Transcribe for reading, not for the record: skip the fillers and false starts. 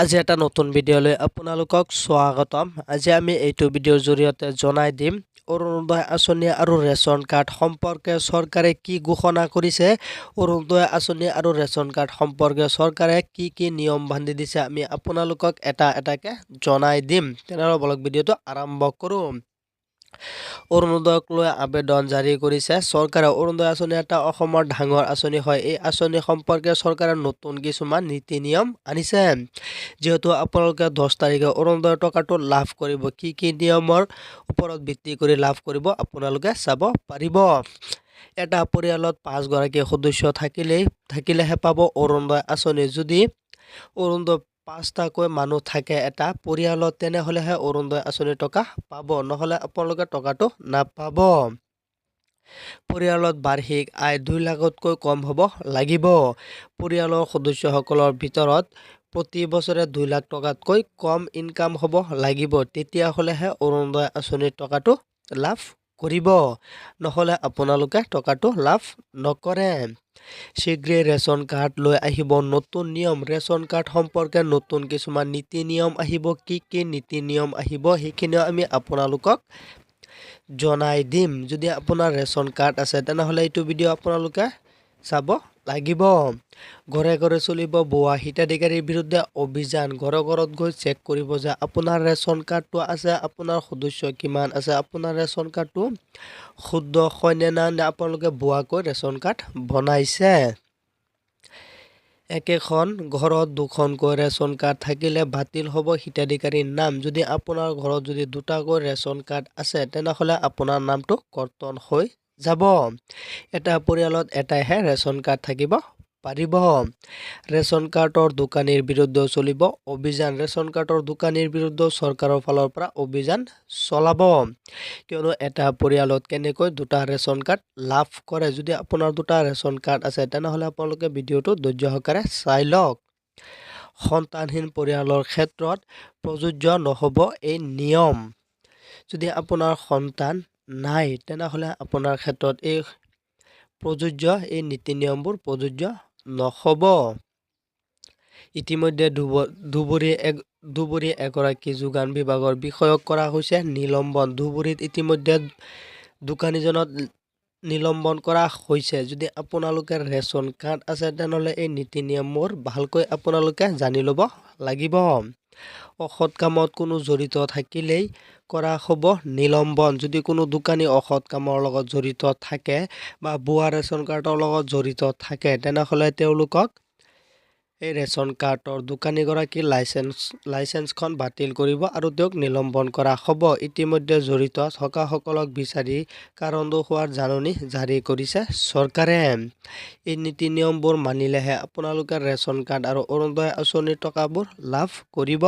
আজি এটা নতুন ভিডিঅ'লৈ আপোনালোকক স্বাগতম। আজি আমি এইটো ভিডিঅ'ৰ জৰিয়তে জনাই দিম অৰুণোদয় আঁচনি আৰু ৰেচন কাৰ্ড সম্পৰ্কে চৰকাৰে কি ঘোষণা কৰিছে। অৰুণোদয় আঁচনি আৰু ৰেচন কাৰ্ড সম্পৰ্কে চৰকাৰে কি নিয়ম বান্ধি দিছে আমি আপোনালোকক এটা এটাকে জনাই দিম। তেনেহ'লে বলক ভিডিঅ'টো আৰম্ভ কৰোঁ। অৰুণোদয়ক লৈ আবেদন জাৰি কৰিছে চৰকাৰে। অৰুণোদয় আঁচনি এটা অসমৰ ডাঙৰ আঁচনি হয়। এই আঁচনি সম্পৰ্কে চৰকাৰে নতুন কিছুমান নীতি নিয়ম আনিছে। যেহেতু আপোনালোকে 10 তাৰিখে অৰুণোদয় টকাটো লাভ কৰিব, কি নিয়মৰ ওপৰত ভিত্তি কৰি লাভ কৰিব আপোনালোকে চাব পাৰিব। এটা পৰিয়ালত 5 গৰাকী সদস্য থাকিলেহে পাব অৰুণোদয় আঁচনি। যদি অৰুণোদয় 5টাকৈ মানুহ থাকে এটা পৰিয়ালত, তেনেহ'লেহে অৰুণোদয় আঁচনিৰ টকা পাব, নহ'লে আপোনালোকে টকাটো নাপাব। পৰিয়ালত বাৰ্ষিক আয় 2 লাখতকৈ কম হ'ব লাগিব। পৰিয়ালৰ সদস্যসকলৰ ভিতৰত প্ৰতি বছৰে 2 লাখ টকাতকৈ কম ইনকাম হ'ব লাগিব, তেতিয়াহ'লেহে অৰুণোদয় আঁচনিৰ টকাটো লাভ কৰিব, নহ'লে আপোনালোকে টকাটো লাভ নকৰে। শীঘ্ৰেই ৰেচন কাৰ্ড লৈ আহিব নতুন নিয়ম। ৰেচন কাৰ্ড সম্পৰ্কে নতুন কিছুমান নীতি নিয়ম আহিব। কি নীতি নিয়ম আহিব সেইখিনিও আমি আপোনালোকক জনাই দিম। যদি আপোনাৰ ৰেচন কাৰ্ড আছে তেনেহ'লে এইটো ভিডিঅ' আপোনালোকে চাব লাগিব। ঘৰে ঘৰে চলিব ভুৱা হিতাধিকাৰীৰ বিৰুদ্ধে অভিযান। ঘৰে ঘৰত গৈ চেক কৰিব যে আপোনাৰ ৰেচন কাৰ্ডটো আছে, আপোনাৰ সদস্য কিমান আছে, আপোনাৰ ৰেচন কাৰ্ডটো শুদ্ধ হয়নে না আপোনালোকে ভুৱাকৈ ৰেচন কাৰ্ড বনাইছে। একেখন ঘৰত দুখনকৈ ৰেচন কাৰ্ড থাকিলে বাতিল হ'ব হিতাধিকাৰীৰ নাম। যদি আপোনাৰ ঘৰত যদি 2টাকৈ ৰেচন কাৰ্ড আছে তেনেহ'লে আপোনাৰ নামটো কৰ্তন হৈ যাব। এটা পৰিয়ালত এটাইহে ৰেচন কাৰ্ড থাকিব পাৰিব। ৰেচন কাৰ্ডৰ দোকানীৰ বিৰুদ্ধে চলিব অভিযান। ৰেচন কাৰ্ডৰ দোকানীৰ বিৰুদ্ধে চৰকাৰৰ ফালৰ পৰা অভিযান চলাব, কিয়নো এটা পৰিয়ালত কেনেকৈ 2টা ৰেচন কাৰ্ড লাভ কৰে। যদি আপোনাৰ 2টা ৰেচন কাৰ্ড আছে তেনেহ'লে আপোনালোকে ভিডিঅ'টো ধৈৰ্য সহকাৰে চাই লওক। সন্তানহীন পৰিয়ালৰ ক্ষেত্ৰত প্ৰযোজ্য নহ'ব এই নিয়ম। যদি আপোনাৰ সন্তান নাই তেনেহ'লে আপোনাৰ ক্ষেত্ৰত এই নীতি নিয়মবোৰ প্ৰযোজ্য নহ'ব। ইতিমধ্যে ধুবুৰী এগৰাকী যোগান বিভাগৰ বিষয়ক কৰা হৈছে নিলম্বন। ধুবুৰীত ইতিমধ্যে দোকানীজনক নিলম্বন কৰা হৈছে। যদি আপোনালোকে ৰেচন কাৰ্ড আছে তেনেহ'লে এই নীতি নিয়মবোৰ ভালকৈ আপোনালোকে জানি ল'ব লাগিব। অসৎ কামত কোনো জড়িত থাকিলেই কৰা হ'ব নিলম্বন। যদি কোনো দোকানী অসৎ কামৰ লগত জড়িত থাকে বা ভুৱা ৰেচন কাৰ্ডৰ লগত জড়িত থাকে তেনেহ'লে তেওঁলোকক এই ৰেচন কাৰ্ডৰ দোকানীগৰাকীৰ লাইচেঞ্চখন বাতিল কৰিব আৰু তেওঁক নিলম্বন কৰা হ'ব। ইতিমধ্যে জড়িত থকাসকলক বিচাৰি কাৰণ দৰ্শোৱাৰ জাননী জাৰি কৰিছে চৰকাৰে। এই নীতি নিয়মবোৰ মানিলেহে আপোনালোকে ৰেচন কাৰ্ড আৰু অৰুণোদয় আঁচনিৰ টকাবোৰ লাভ কৰিব।